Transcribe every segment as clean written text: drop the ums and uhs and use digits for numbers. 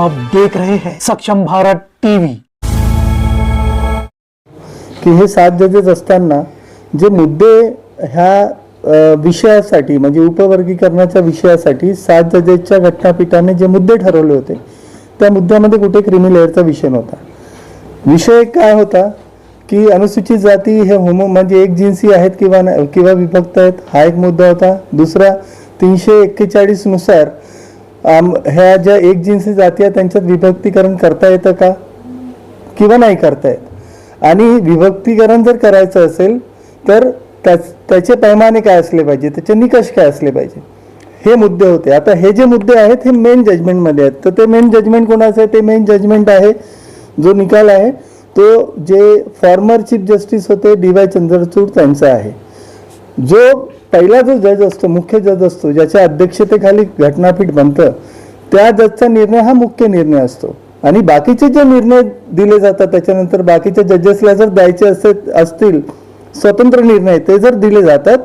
आप देख रहे हैं सक्षम भारत टीव्ही। की हे 7 जजेस असताना जे मुद्दे ह्या विषयासाठी म्हणजे उपवर्गीकरणाच्या विषयासाठी 7 जजेसच्या घटनापीठाने जे मुद्दे ठरवले होते त्या मुद्द्यामध्ये कुठे क्रिमी लेअरचा विषय नव्हता। विषय काय होता की अनुसूचित जाती हे होमो म्हणजे एक जिन्सी आहेत किंवा विभक्त आहेत, हा एक मुद्दा होता। दुसरा 341 नुसार ह्या ज्या एक जिन्सी जाती आहेत त्यांच्यात विभक्तीकरण करता येतं का किंवा नाही करता येत, आणि विभक्तीकरण जर करायचं असेल तर त्याचे पैमाने काय असले पाहिजे, त्याचे निकष काय असले पाहिजे, हे मुद्दे होते। आता हे जे मुद्दे आहेत हे मेन जजमेंटमध्ये आहेत। तर ते मेन जजमेंट कोणाचं आहे? ते मेन जजमेंट आहे जो निकाल आहे तो जे फॉर्मर चीफ जस्टिस होते DY चंद्रचूड त्यांचा आहे। जो पहिला जो जज असतो, मुख्य जज असतो, ज्याच्या अध्यक्षतेखाली घटनापीठ बनतं, त्या जजचा निर्णय हा मुख्य निर्णय असतो। आणि बाकीचे जे निर्णय दिले जातात त्याच्यानंतर बाकीच्या जजेसला जर द्यायचे असतील स्वतंत्र निर्णय ते जर दिले जातात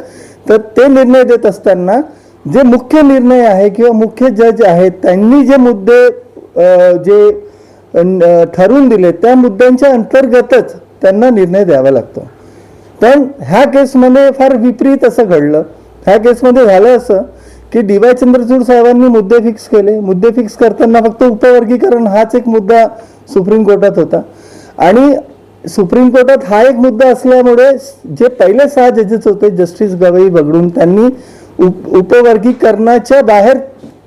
तर ते निर्णय देत असताना जे मुख्य निर्णय आहे किंवा मुख्य जज आहेत त्यांनी जे मुद्दे जे ठरवून दिले त्या मुद्द्यांच्या अंतर्गतच त्यांना निर्णय द्यावा लागतो। पण ह्या केसमध्ये फार विपरीत असं घडलं। ह्या केसमध्ये झालं असं की DY चंद्रचूड साहेबांनी मुद्दे फिक्स केले। मुद्दे फिक्स करताना फक्त उपवर्गीकरण हाच एक मुद्दा सुप्रीम कोर्टात होता, आणि सुप्रीम कोर्टात हा एक मुद्दा असल्यामुळे जे पहिले 6 जजेस होते जस्टिस गवई बगडून त्यांनी उपवर्गीकरणाच्या बाहेर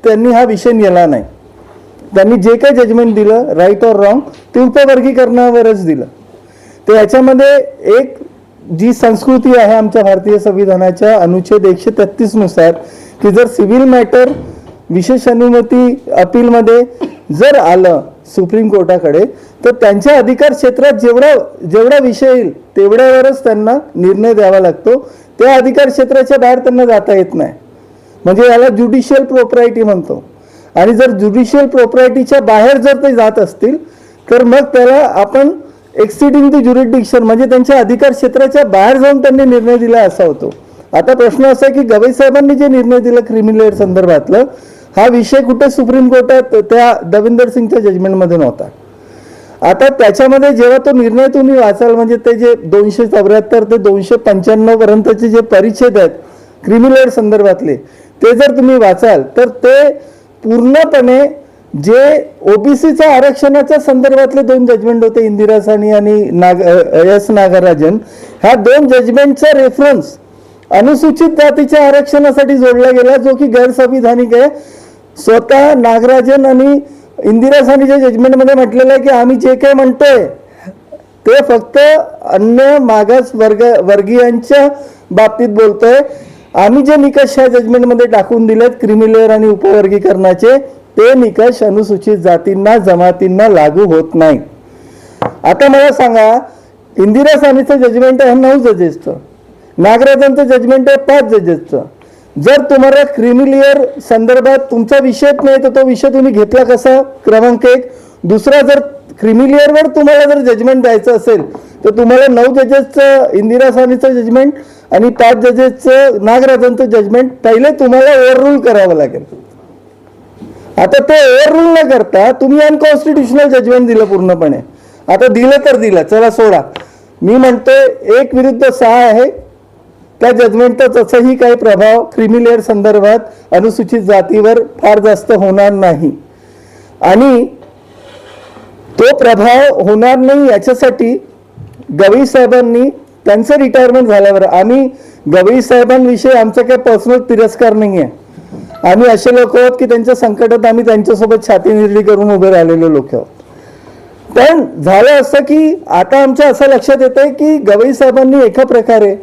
त्यांनी हा विषय नेला नाही। त्यांनी जे काही जजमेंट दिलं राईट ऑर रॉंग ते उपवर्गीकरणावरच दिलं। तर याच्यामध्ये एक जी संस्कृती आहे आमच्या भारतीय संविधानाच्या अनुच्छेद 133 नुसार की जर सिव्हिल मॅटर विशेष अनुमती अपीलमध्ये जर आलं सुप्रीम कोर्टाकडे तर त्यांच्या अधिकार क्षेत्रात जेवढा विषय येईल तेवढ्यावरच त्यांना निर्णय द्यावा लागतो। त्या अधिकार क्षेत्राच्या बाहेर त्यांना जाता येत नाही, म्हणजे याला ज्युडिशियल प्रॉपर्टी म्हणतो। आणि जर ज्युडिशियल प्रॉपर्टीच्या बाहेर जर ते जात असतील तर मग त्याला आपण एक्सिडिंग द ज्युरिडिक्शन म्हणजे त्यांच्या अधिकार क्षेत्राच्या बाहेर जाऊन त्यांनी निर्णय दिला असा होतो। आता प्रश्न असा आहे की गवई साहेबांनी जे निर्णय दिला क्रिमी लेअर संदर्भातलं हा विषय कुठे सुप्रीम कोर्टात त्या दविंदर सिंगच्या जजमेंटमध्ये नव्हता। आता त्याच्यामध्ये जेव्हा तो निर्णय तुम्ही वाचाल म्हणजे ते जे 274 ते 295 पर्यंतचे जे परिच्छेद आहेत क्रिमी लेअर संदर्भातले ते जर तुम्ही वाचाल तर ते पूर्णपणे जे ओबीसीच्या आरक्षणाच्या संदर्भातले 2 जजमेंट होते इंदिरा सानी आणि S नागराजन, ह्या 2 जजमेंटचा रेफरन्स अनुसूचित जातीच्या आरक्षणासाठी जोडला गेला जो की गैरसंविधानिक आहे। स्वतः नागराजन आणि इंदिरा सानीच्या जजमेंटमध्ये म्हटलेलं आहे की आम्ही जे काही म्हणतोय ते फक्त अन्य मागास वर्गीयांच्या बाबतीत बोलतोय। आम्ही जे निकष ह्या जजमेंटमध्ये टाकून दिलेत क्रिमी लेअर आणि उपवर्गीकरणाचे ते निकष अनुसूचित जातींना जमातींना लागू होत नाही। आता मला सांगा इंदिरा सानीचं जजमेंट आहे 9 जजेसचं, नागराजनचं जजमेंट आहे 5 जजेसचं। जर तुम्हाला क्रिमी लेअर संदर्भात तुमचा विषयच नाही तर तो विषय तुम्ही घेतला कसा? क्रमांक 1। दुसरा जर क्रिमी लेअरवर तुम्हाला जर जजमेंट द्यायचं असेल तर तुम्हाला 9 जजेसचं इंदिरा सानीचं जजमेंट आणि 5 जजेसचं नागराजनचं जजमेंट पहिले तुम्हाला ओव्हररूल करावं लागेल। आता ते ओव्हररूल न करता तुम्ही अनकॉन्स्टिट्युशनल जजमेंट दिलं पूर्णपणे। आता दिलं तर दिलं, चला सोडा। मी म्हणतोय 1 विरुद्ध 6 आहे त्या जजमेंटचा तसंही काही प्रभाव क्रिमी लेअर संदर्भात अनुसूचित जातीवर फार जास्त होणार नाही, आणि तो प्रभाव होणार नाही याच्यासाठी गवई साहेबांनी त्यांचं रिटायरमेंट झाल्यावर आम्ही गवई साहेबांविषयी आमचा काही पर्सनल तिरस्कार नाही आहे। आम्ही असे लोक आहोत की त्यांच्या संकटात आम्ही त्यांच्यासोबत छाती निर्ली करून उभे राहिलेले लोक आहोत। पण झालं असं की आता आमच्या असं लक्षात येतंय की गवई साहेबांनी एका प्रकारे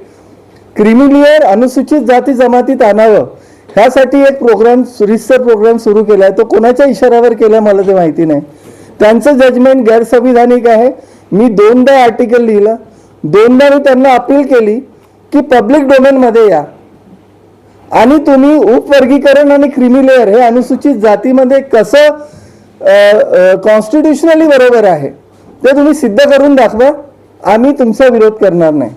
क्रिमी लेअर अनुसूचित जाती जमातीत आणावं ह्यासाठी एक प्रोग्राम रिसर्च प्रोग्राम सुरू केलाय। तो कोणाच्या इशाऱ्यावर केला मला ते माहिती नाही। त्यांचं जजमेंट गैरसंविधानिक आहे। मी 2दा आर्टिकल लिहिलं, 2दा मी त्यांना अपील केली की पब्लिक डोमेनमध्ये या आणि तुम्ही उपवर्गीकरण आणि क्रिमी लेअर हे अनुसूचित जातीमध्ये कसं कॉन्स्टिट्युशनली बरोबर आहे ते तुम्ही सिद्ध करून दाखवा, आम्ही तुमचा विरोध करणार नाही।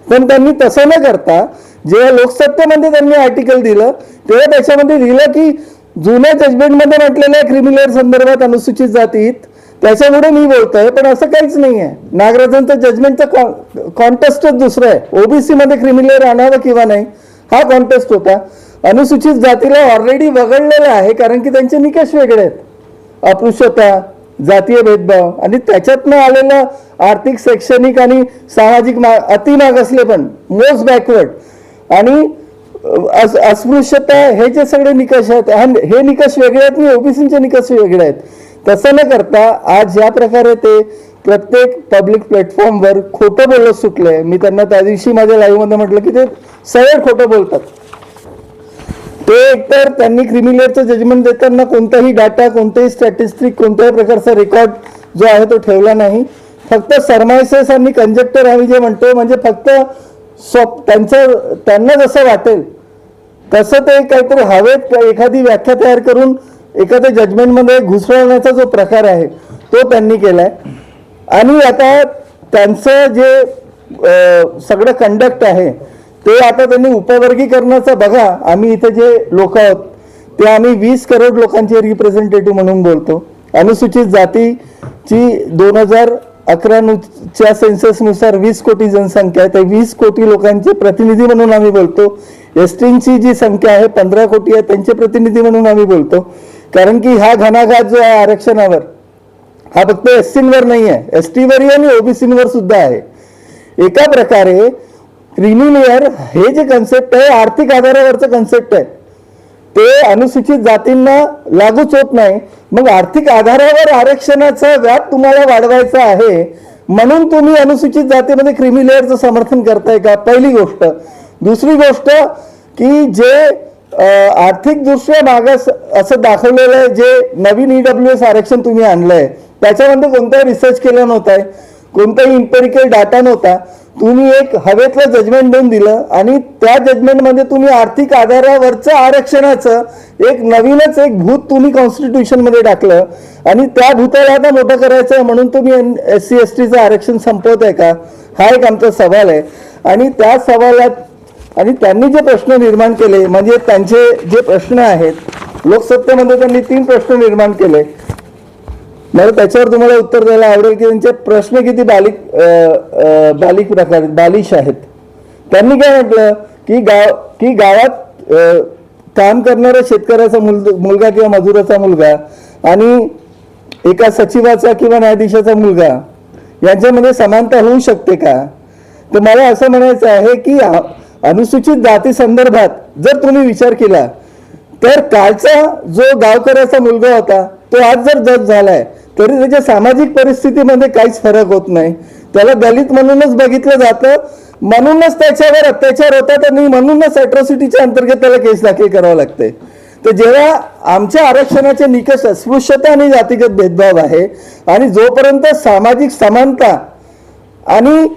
पण त्यांनी तसं न करता जेव्हा लोकसत्तेमध्ये त्यांनी आर्टिकल दिलं तेव्हा त्याच्यामध्ये लिहिलं की जुन्या जजमेंटमध्ये म्हटलेलं आहे क्रिमिनल संदर्भात अनुसूचित जातीत, त्याच्यामुळे मी बोलतोय, पण असं काहीच नाही आहे. नागराजांचं जजमेंटचं कॉन्टेस्टच दुसरं आहे. ओबीसी मध्ये क्रिमिनल आणावं किंवा नाही हा कॉन्टेस्ट होता. अनुसूचित जातीला ऑलरेडी वगळलेलं आहे, कारण की त्यांचे निकष वेगळे आहेत. अस्पृश्यता, जातीय भेदभाव आणि त्याच्यातनं आलेलं आर्थिक, शैक्षणिक आणि सामाजिक अति मागासले पण मोस्ट बॅकवर्ड आणि अस्पृश्यता हे जे सगळे निकष आहेत हे निकष वेगळे आहेत आणि ओबीसीचे निकष वेगळे आहेत. तसं न करता आज ज्या प्रकारे ते प्रत्येक पब्लिक प्लॅटफॉर्मवर खोटं बोलत सुटले, मी त्यांना त्या दिवशी माझ्या लाईव्हमध्ये म्हटलं की ते सरळ खोटं बोलतात. ते एकतर त्यांनी क्रिमिनलचं जजमेंट देताना कोणताही डाटा, कोणताही स्टॅटिस्टिक, कोणत्याही प्रकारचा रेकॉर्ड जो आहे तो ठेवला नाही. फक्त सरमायसेस आणि कंजेक्टर आम्ही जे म्हणतो, म्हणजे फक्त त्यांना जसं वाटेल तसं ते काहीतरी हवेत एखादी व्याख्या तयार करून एखाद्या जजमेंटमध्ये घुसवण्याचा जो प्रकार आहे तो त्यांनी केलाय. आणि आता त्यांचं जे सगळं कंडक्ट आहे ते आता त्यांनी उपवर्गीकरणाचं बघा. आम्ही इथे जे लोक आहोत ते आम्ही 20 करोड लोकांचे रिप्रेझेंटेटिव्ह म्हणून बोलतो. अनुसूचित जातीची 2011च्या सेन्ससनुसार 20 कोटी जनसंख्या आहे, त्या 20 कोटी लोकांचे प्रतिनिधी म्हणून आम्ही बोलतो. एसटींची जी संख्या आहे 15 कोटी आहे, त्यांचे प्रतिनिधी म्हणून आम्ही बोलतो. कारण की हा घणाघात जो आहे आरक्षणावर हा फक्त एससींवर नाही आहे, एसटीवरही आणि ओबीसीवर सुद्धा आहे. एका प्रकारे क्रिमिलियर हे जे कन्सेप्ट आहे आर्थिक आधारावरचं कन्सेप्ट आहे, ते अनुसूचित जातींना लागूच होत नाही. मग आर्थिक आधारावर आरक्षणाचा व्याप तुम्हाला वाढवायचा आहे म्हणून तुम्ही अनुसूचित जातीमध्ये क्रिमिलियरचं समर्थन करताय का? पहिली गोष्ट. दुसरी गोष्ट की जे आर्थिकदृष्ट्या मागास असं दाखवलेलं आहे, जे नवीन ईडब्ल्यूएस आरक्षण तुम्ही आणलंय त्याच्यामध्ये कोणताही रिसर्च केला नव्हता, कोणताही इम्पेरिकल डाटा नव्हता. तुम्ही एक हवेतलं जजमेंट देऊन दिलं आणि त्या जजमेंटमध्ये तुम्ही आर्थिक आधारावरचं आरक्षणाचं एक नवीनच एक भूत तुम्ही कॉन्स्टिट्यूशनमध्ये टाकलं आणि त्या भूताला आता मोठं करायचं म्हणून तुम्ही SC STचं आरक्षण संपवताय का? हा एक आमचा सवाल आहे. आणि त्या सवालात आणि त्यांनी जे प्रश्न निर्माण केले, म्हणजे त्यांचे जे प्रश्न आहेत लोकसत्तेमध्ये त्यांनी 3 प्रश्न निर्माण केले. मला त्याच्यावर तुम्हाला उत्तर द्यायला आवडेल की त्यांचे प्रश्न किती बालिश आहेत. त्यांनी काय म्हटलं की गावात काम करणाऱ्या शेतकऱ्याचा मुलगा किंवा मजुराचा मुलगा आणि एका सचिवाचा किंवा न्यायाधीशाचा मुलगा यांच्यामध्ये समानता होऊ शकते का? तर मला असं म्हणायचं आहे की अनुसूचित जाती संदर्भात जर तुम्ही विचार केला तर कालचा जो गावकऱ्याचा मुलगा होता तो आज जर जज झालाय तरी त्याच्या सामाजिक परिस्थितीमध्ये काहीच फरक होत नाही. त्याला दलित म्हणूनच बघितलं जातं, म्हणूनच त्याच्यावर अत्याचार होतात आणि म्हणूनच अॅट्रॉसिटीच्या अंतर्गत त्याला केस दाखल करावं लागते. तर जेव्हा आमच्या आरक्षणाचे निकष अस्पृश्यता आणि जातीगत भेदभाव आहे आणि जोपर्यंत सामाजिक समानता आणि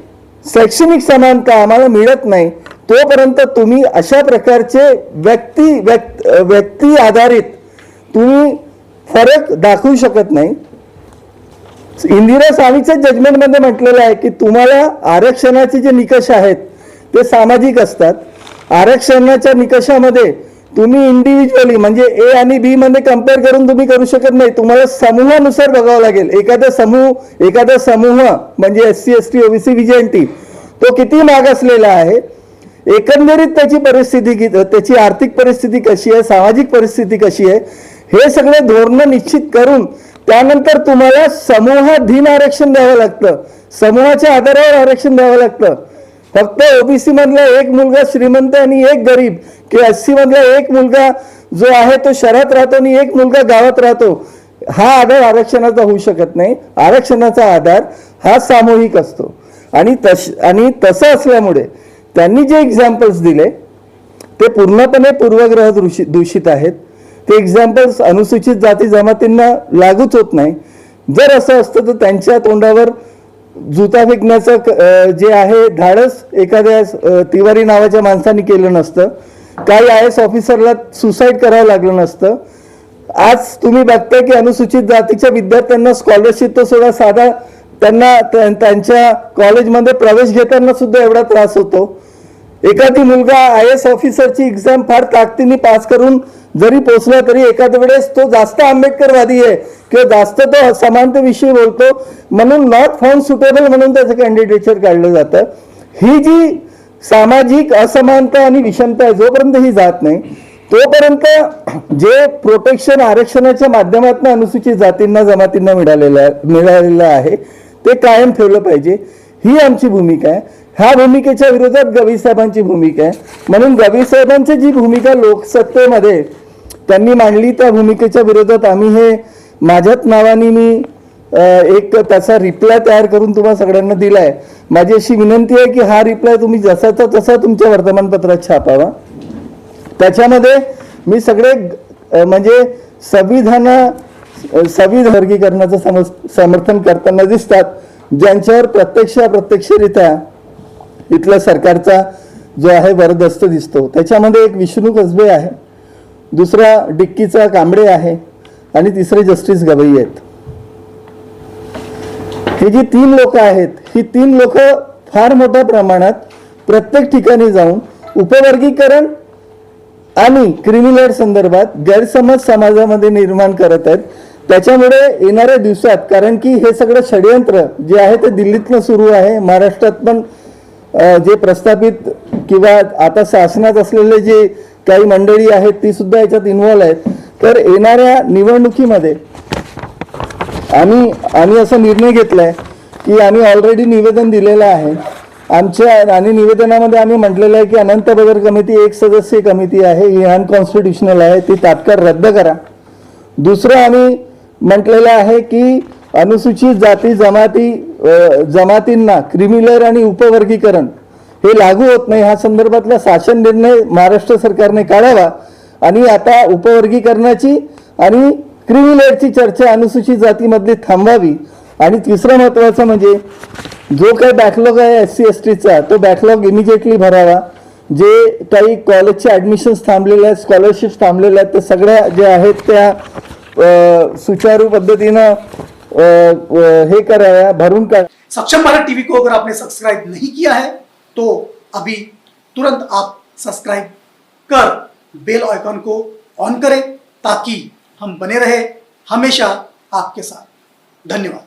शैक्षणिक समानता आम्हाला मिळत नाही तोपर्यंत तुम्ही अशा प्रकारचे व्यक्ती आधारित तुम्ही फरक दाखवू शकत नाही. इंदिरा स्वामीच्या जजमेंटमध्ये म्हटलेलं आहे की तुम्हाला आरक्षणाचे जे निकष आहेत ते सामाजिक असतात. आरक्षणाच्या निकषामध्ये तुम्ही इंडिव्हिज्युअली म्हणजे A आणि B मध्ये कम्पेअर करून तुम्ही करू शकत नाही. तुम्हाला समूहानुसार बघावं लागेल. एखादा समूह म्हणजे SC ST OBC VJNT तो किती मागासलेला आहे, एकंदरीत त्याची परिस्थिती, त्याची आर्थिक परिस्थिती कशी आहे, सामाजिक परिस्थिती कशी आहे, हे सगळे धोरणं निश्चित करून त्यानंतर तुम्हाला समूहाधीन आरक्षण द्यावं लागतं, समूहाच्या आधारावर आरक्षण द्यावं लागतं. फक्त ओबीसी मधला एक मुलगा श्रीमंत आणि एक गरीब किंवा SC मधला एक मुलगा जो आहे तो शहरात राहतो आणि एक मुलगा गावात राहतो हा आधार आरक्षणाचा होऊ शकत नाही. आरक्षणाचा आधार हा सामूहिक असतो. आणि तसं असल्यामुळे त्यांनी जे एक्झाम्पल्स दिले ते पूर्णपणे पूर्वग्रह दूषित आहेत. ते एक्झाम्पल्स अनुसूचित जाती जमातींना लागूच होत नाही. जर असं असतं तर त्यांच्या तोंडावर जुता फेकण्याचं जे आहे धाडस एखाद्या तिवारी नावाच्या माणसाने केलं नसतं, काही IAS ऑफिसरला सुसाईड करावं लागलं नसतं. आज तुम्ही बघताय की अनुसूचित जातीच्या विद्यार्थ्यांना स्कॉलरशिप तर सोडा, साधा त्यांना त्यांच्या कॉलेजमध्ये प्रवेश घेताना सुद्धा एवढा त्रास होतो. एखादी मुलगा IAS ऑफिसरची एक्झाम फार ताकदीने पास करून जरी पोचला तरी एखाद्या वेळेस तो जास्त आंबेडकरवादी आहे किंवा जास्त तो समानतेविषयी बोलतो म्हणून नॉट फाउंड सुटेबल म्हणून त्याचं कॅन्डिडेचर काढलं जातं. ही जी सामाजिक असमानता आणि विषमता आहे, जोपर्यंत ही जात नाही तोपर्यंत जे प्रोटेक्शन आरक्षणाच्या माध्यमातून अनुसूचित जातींना जमातींना मिळालेलं आहे ते कायम ठेवलं पाहिजे. ही आमची भूमिका आहे. ह्या भूमिकेच्या विरोधात गवई साहेबांची भूमिका आहे. म्हणून गवई साहेबांची जी भूमिका लोकसत्तेमध्ये त्यांनी मांडली त्या भूमिकेच्या विरोधात आम्ही हे माझ्याच नावाने मी एक त्याचा रिप्लाय तयार करून तुम्हाला सगळ्यांना दिलाय. माझी अशी विनंती आहे की हा रिप्लाय तुम्ही जसाचा तसा तुमच्या वर्तमानपत्रात छापावा. त्याच्यामध्ये मी सगळे म्हणजे संविधान वर्गीकरणाचं समर्थन करताना दिसतात, ज्यांच्यावर प्रत्यक्ष अप्रत्यक्षरित्या इथला सरकारचा जो आहे वरदस्त दिसतो. त्याच्यामध्ये एक विष्णू कसबे आहे, दुसरा डिक्कीचा कांबळे आहे आणि तिसरे जस्टिस गवई आहेत. हे जी 3 लोक आहेत, ही 3 लोक फार मोठ्या प्रमाणात प्रत्येक ठिकाणी जाऊन उपवर्गीकरण आणि क्रिमिनल संदर्भात गैरसमज समाजामध्ये निर्माण करत आहेत. त्याच्यामुळे येणाऱ्या दिवसात, कारण की हे सगळं षडयंत्र जे आहे ते दिल्लीतनं सुरू आहे, महाराष्ट्रात पण जे प्रस्थापित किंवा आता शासनात असलेले जे काही मंडळी आहेत ती सुद्धा याच्यात इन्व्हॉल्व आहेत. तर येणाऱ्या निवडणुकीमध्ये आम्ही असा निर्णय घेतलाय की आम्ही ऑलरेडी निवेदन दिलेलं आहे आमच्या, आणि निवेदनामध्ये आम्ही म्हटलेलं आहे की अनंत बगर कमिटी 1 सदस्यीय कमिटी आहे, ही अनकॉन्स्टिट्युशनल आहे, ती तात्काळ रद्द करा. दुसरं आम्ही म्हटलेलं आहे की अनुसूचित जाती जमातींना क्रिमिनल आणि उपवर्गीकरण हे लागू होत नाही, ह्या संदर्भातला शासन निर्णय महाराष्ट्र सरकारने काढावा आणि आता उपवर्गीकरणाची आणि क्रिमिनलची चर्चा अनुसूचित जातीमधली थांबवावी. आणि तिसरं महत्त्वाचं म्हणजे जो काही बॅकलॉग आहे SC STचा तो बॅकलॉग इमिजिएटली भरावा. जे काही कॉलेजचे ॲडमिशन्स थांबलेले आहेत, स्कॉलरशिप्स थांबलेल्या आहेत, ते सगळ्या ज्या आहेत त्या सुचारू पद्धतीनं हे कराया, भरून काढ. सक्षम भारत टीवी को अगर आपने सब्सक्राइब नहीं किया है तो अभी तुरंत आप सब्सक्राइब कर बेल आइकन को ऑन करें ताकि हम बने रहे हमेशा आपके साथ. धन्यवाद.